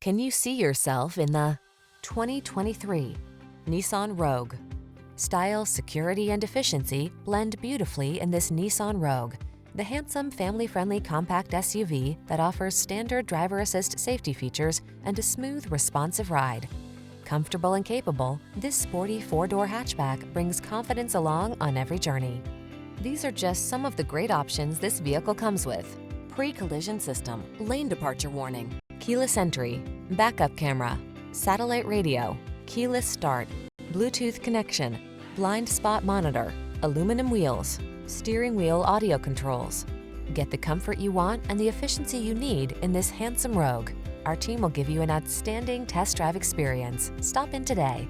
Can you see yourself in the 2023 Nissan Rogue? Style, security, and efficiency blend beautifully in this Nissan Rogue, the handsome, family-friendly compact SUV that offers standard driver assist safety features and a smooth, responsive ride. Comfortable and capable, this sporty four-door hatchback brings confidence along on every journey. These are just some of the great options this vehicle comes with: pre-collision system, lane departure warning, keyless entry, backup camera, satellite radio, keyless start, Bluetooth connection, blind spot monitor, aluminum wheels, steering wheel audio controls. Get the comfort you want and the efficiency you need in this handsome Rogue. Our team will give you an outstanding test drive experience. Stop in today.